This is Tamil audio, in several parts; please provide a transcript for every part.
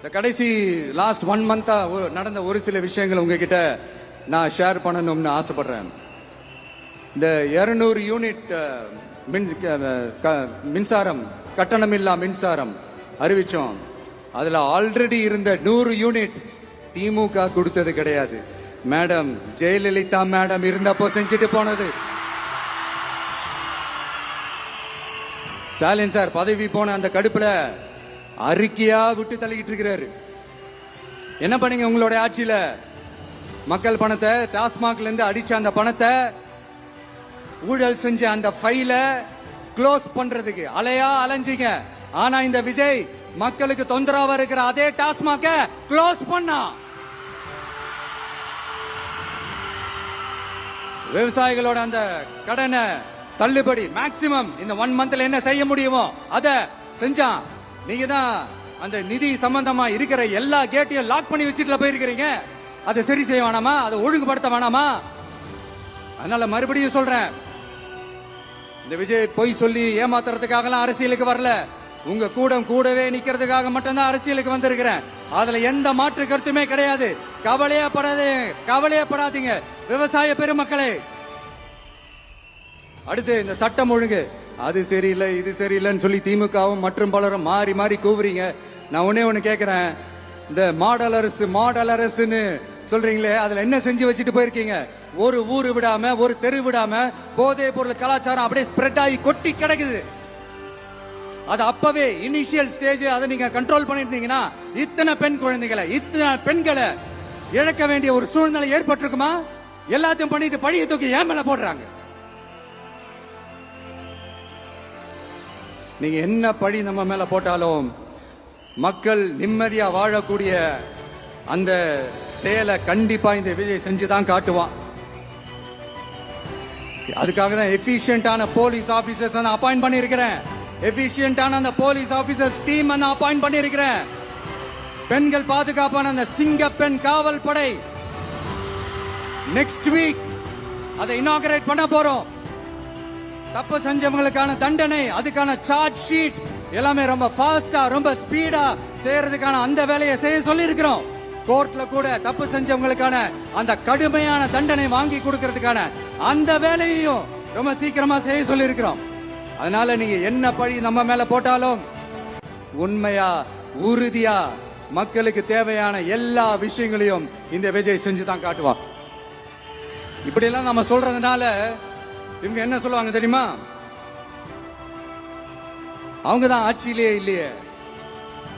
இந்த கடைசி லாஸ்ட் 1 மந்தா நடந்த ஒரு சில விஷயங்கள் உங்ககிட்ட நான் ஷேர் பண்ணணும்னு ஆசைப்படுறேன். இந்த 200 யூனிட் மின்சாரம் கட்டணமில்லா மின்சாரம் அறிவிச்சோம். அதுல ஆல்ரெடி இருந்த 100 யூனிட் திமுக கொடுத்தது கிடையாது. மேடம் ஜெயலலிதா மேடம் இருந்தப்போ செஞ்சுட்டு போனது. ஸ்டாலின் சார் பதவி போன அந்த கடுப்புல அறிக்கையா விட்டு தள்ளிக்கிட்டு இருக்கிறாரு. என்ன பண்ணீங்க உங்களுடைய ஆட்சியில? மக்கள் பணத்தை டாஸ்மாக்ல இருந்து அடிச்ச அந்த பணத்தை ஊழல் செஞ்ச அந்த ஃபைல க்ளோஸ் பண்றதுக்கு அலையா அலைஞ்சிங்க. ஆனா இந்த விஜய் மக்களுக்கு தொந்தரவா இருக்கிற அதே டாஸ்மாக க்ளோஸ் பண்ணா. விவசாயிகளோட அந்த கடனை தள்ளுபடி மேக்சிமம் இந்த 1 மந்த்ல என்ன செய்ய முடியுமோ அத செஞ்சான். நீங்க தான் அந்த நிதி சம்பந்தமா இருக்கிற எல்லா கேட்டையும் லாக் பண்ணி வச்சுட்டு போயிருக்கிறீங்க. அதை சரி செய்ய வேணாமா? அதை ஒழுங்குபடுத்த வேணாமா? அதனால மறுபடியும் சொல்றேன், இந்த விஜய் பொய் சொல்லி ஏமாத்துறதுக்காக எல்லாம் அரசியலுக்கு வரல. உங்க கூடவே நிக்கிறதுக்காக மட்டும்தான் அரசியலுக்கு வந்திருக்கிறேன். அதுல எந்த மாற்று கருத்துமே கிடையாது. கவலையப்படாதீங்க விவசாய பெருமக்களே. அடுத்து இந்த சட்டம் ஒழுங்கு அது சரியில்லை இது சரியில்லைன்னு சொல்லி திமுகவும் மற்றும் பலரும் மாறி மாறி கூவுறீங்க. நான் ஒண்ணு கேட்கிறேன், இந்த மாடல் அரசுன்னு சொல்றீங்களே, அதுல என்ன செஞ்சு வச்சுட்டு போயிருக்கீங்க? ஒரு ஊரு விடாம ஒரு தெரு விடாம போதை பொருள் கலாச்சாரம் அப்படியே ஸ்ப்ரெட் ஆகி கொட்டி கிடக்குது. அது அப்பவே இனிஷியல் ஸ்டேஜ் அதை நீங்க கண்ட்ரோல் பண்ணிருந்தீங்கன்னா இத்தனை பெண் குழந்தைகளை இத்தனை பெண்களை இழக்க வேண்டிய ஒரு சூழ்நிலை ஏற்பட்டிருக்குமா? எல்லாத்தையும் பண்ணிட்டு பழிய தூக்கி ஏன் மேல போடுறாங்க. நீங்க என்ன பழி நம்ம மேல போட்டாலும் மக்கள் நிம்மதியா வாழக்கூடிய அந்த செயலை கண்டிப்பா இந்த விஜய் செஞ்சுதான் காட்டுவான். அதுக்காக தான் எஃபிஷியன்டான போலீஸ் ஆபீசர்ஸ் நான் அப்பாயிண்ட் பண்ணியிருக்கிறேன். எஃபிஷியன்டான அந்த போலீஸ் ஆபீசர்ஸ் டீம் நான் அப்பாயிண்ட் பண்ணியிருக்கிறேன். பெண்கள் பாதுகாப்பான அந்த சிங்க பெண் காவல் படை நெக்ஸ்ட் வீக் அதை இனாகரேட் பண்ண போறோம். தப்பு செஞ்சவங்களுக்கான தண்டனை, அதுக்கான சார்ஜ் ஷீட் எல்லாமே ரொம்ப ஃபாஸ்டா ரொம்ப ஸ்பீடா செய்யறதுக்கான அந்த வேலையை செய்ய சொல்லி இருக்கிறோம். கோர்ட்ல கூட தப்பு செஞ்சவங்களுக்கான அந்த கடுமையான தண்டனை வாங்கி கொடுக்கறதுக்கான அந்த வேலையையும் ரொம்ப சீக்கிரமா செய்ய சொல்லி இருக்கிறோம். அதனால நீங்க என்ன பழி நம்ம மேல போட்டாலும் உண்மையா உறுதியா மக்களுக்கு தேவையான எல்லா விஷயங்களையும் இந்த விஜய் செஞ்சுதான் காட்டுவான். இப்படி எல்லாம் நம்ம சொல்றதுனால இவங்க என்ன சொல்லுவாங்க தெரியுமா? அவங்க தான் ஆட்சியிலேயே இல்லையே,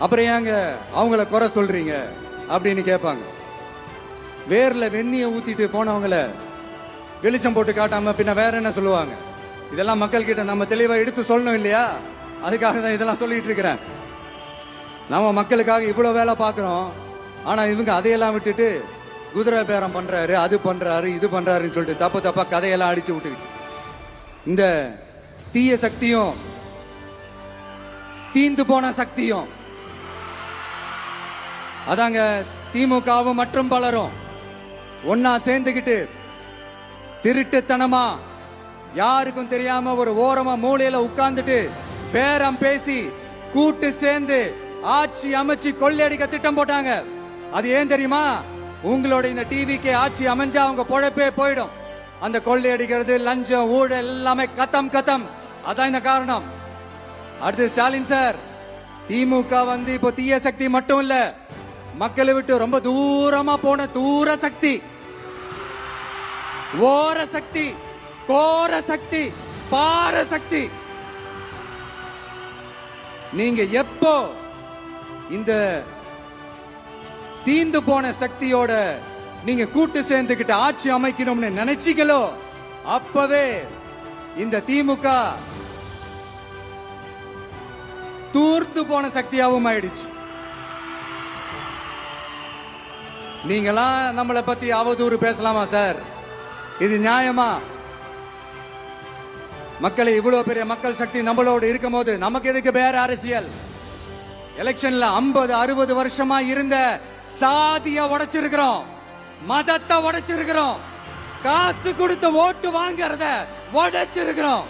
அப்புறம் ஏங்க அவங்கள குறை சொல்றீங்க அப்படின்னு கேட்பாங்க. வேர்ல வெந்நிய ஊத்திட்டு போனவங்கள வெளிச்சம் போட்டு காட்டாம பின்ன வேற என்ன சொல்லுவாங்க? இதெல்லாம் மக்கள் கிட்ட நம்ம தெளிவா எடுத்து சொல்லணும் இல்லையா? அதுக்காக தான் இதெல்லாம் சொல்லிட்டு இருக்கிறேன். நம்ம மக்களுக்காக இவ்வளவு வேலை பார்க்கிறோம். ஆனா இவங்க அதையெல்லாம் விட்டுட்டு குதிரை பேரம் பண்றாரு, அது பண்றாரு, இது பண்றாருன்னு சொல்லிட்டு தப்பா கதையெல்லாம் அடிச்சு விட்டுக்கிட்டு இந்த தீய சக்தியும் தீந்து போன சக்தியும் அதாங்க திமுகவும் மற்றும் பலரும் ஒன்னா சேர்ந்துகிட்டு திருட்டுத்தனமா யாருக்கும் தெரியாம ஒரு ஓரமா மூலையில உட்கார்ந்துட்டு பேரம் பேசி கூட்டு சேர்ந்து ஆட்சி அமைச்சு கொள்ளையடிக்க திட்டம் போட்டாங்க. அது ஏன் தெரியுமா? உங்களோட இந்த டிவிக்கு ஆட்சி அமைஞ்சா அவங்க பொழப்பே போயிடும். அந்த கொள்ளையடிக்கிறது லஞ்சம் ஊழல் எல்லாமே கத்தம். அதான் இந்த காரணம். அடுத்து ஸ்டாலின் சார், திமுக இப்போ தீய சக்தி மட்டும் இல்ல, மக்களை விட்டு ரொம்ப தூரமா போன தூர சக்தி, ஓர சக்தி, கோர சக்தி, பார சக்தி. நீங்க எப்போ இந்த தீந்து போன சக்தியோட நீங்க கூட்டு சேர்ந்துகிட்டு ஆட்சி அமைக்கணும்னு நினைச்சீங்களோ அப்பவே இந்த திமுக தூர்த்து போன சக்தியாவும் ஆயிடுச்சு. நீங்களாம் நம்மளை பத்தி அவதூறு பேசலாமா சார்? இது நியாயமா? மக்களை இவ்வளவு பெரிய மக்கள் சக்தி நம்மளோடு இருக்கும் போது நமக்கு எதுக்கு வேற அரசியல்? எலெக்ஷன்ல 50-60 வருஷமா இருந்த சாதிய உடைச்சிருக்கிறோம், மதத்தை உடைச்சிருக்கிறோம், காசு கொடுத்து ஓட்டு வாங்கறத உடைச்சிருக்கிறோம்.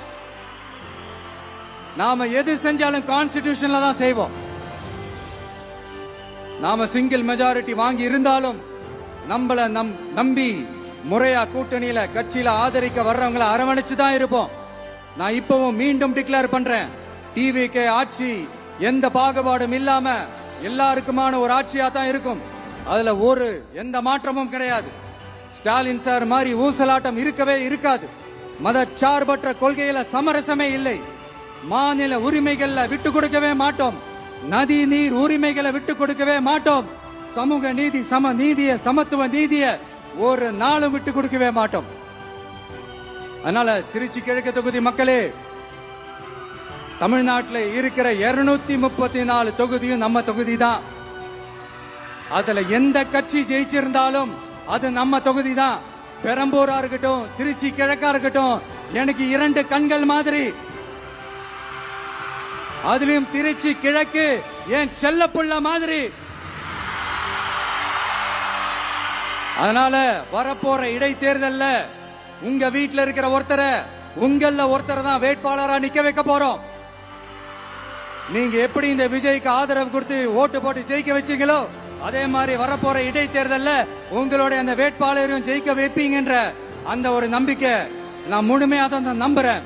நாம எது செஞ்சாலும் கான்ஸ்டிடியூஷன்ல தான் செய்வோம். நாம சிங்கிள் மெஜாரிட்டி வாங்கி இருந்தாலும் நம்மள நம்பி முறையா கூட்டணியில கட்சியில ஆதரிக்க வர்றவங்களை அரவணைச்சு தான் இருப்போம். நான் இப்பவும் மீண்டும் டிக்ளேர் பண்றேன், டிவிகே ஆட்சி எந்த பாகுபாடும் இல்லாம எல்லாருக்குமான ஒரு ஆட்சியா தான் இருக்கும். அதுல எந்த மாற்றமும் கிடையாது. ஸ்டாலின் சார் மாதிரி ஊசலாட்டம் இருக்கவே இருக்காது. மதச்சார்பற்ற கொள்கையில சமரசமே இல்லை. மாநில உரிமைகள்ல விட்டு கொடுக்கவே மாட்டோம். நதி நீர் உரிமைகளை விட்டு கொடுக்கவே மாட்டோம். சமூக நீதி, சம நீதிய, சமத்துவ நீதிய ஒரு நாளும் விட்டு கொடுக்கவே மாட்டோம். அதனால திருச்சி கிழக்கு தொகுதி மக்களே, தமிழ்நாட்டில் இருக்கிற 234 தொகுதியும் நம்ம தொகுதி தான். அதுல எந்த கட்சி ஜெயிச்சிருந்தாலும் அது நம்ம தொகுதி தான். பெரம்பூரா இருக்கட்டும், திருச்சி கிழக்கா இருக்கட்டும், எனக்கு 2 கண்கள் மாதிரி. அதுலயும் திருச்சி கிழக்கு என் செல்ல புள்ள மாதிரி. அதனால வரப்போற இடைத்தேர்தல்ல உங்க வீட்டுல இருக்கிற ஒருத்தரை தான் வேட்பாளரா நிக்க வைக்க போறோம். நீங்க எப்படி இந்த விஜய்க்கு ஆதரவு கொடுத்து ஓட்டு போட்டு ஜெயிக்க வச்சீங்களோ, அதே மாதிரி வரப்போற இடைத்தேர்தல்ல உங்களுடைய அந்த வேட்பாளரையும் ஜெயிக்க வைப்பீங்கன்ற அந்த ஒரு நம்பிக்கை நான் முழுமையா தான் நம்புறேன்.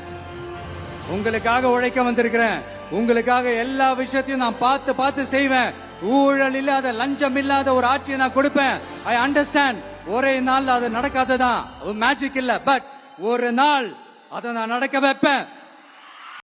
உங்களுக்காக உழைக்க வந்திருக்கிறேன். உங்களுக்காக எல்லா விஷயத்தையும் நான் பார்த்து செய்வேன். ஊழல் இல்லாத, லஞ்சம் இல்லாத ஒரு ஆட்சியை நான் கொடுப்பேன். I understand. ஒரே நாள் அது நடக்காததான், மேஜிக் இல்ல. பட் ஒரு நாள் அதை நான் நடக்க வைப்பேன்.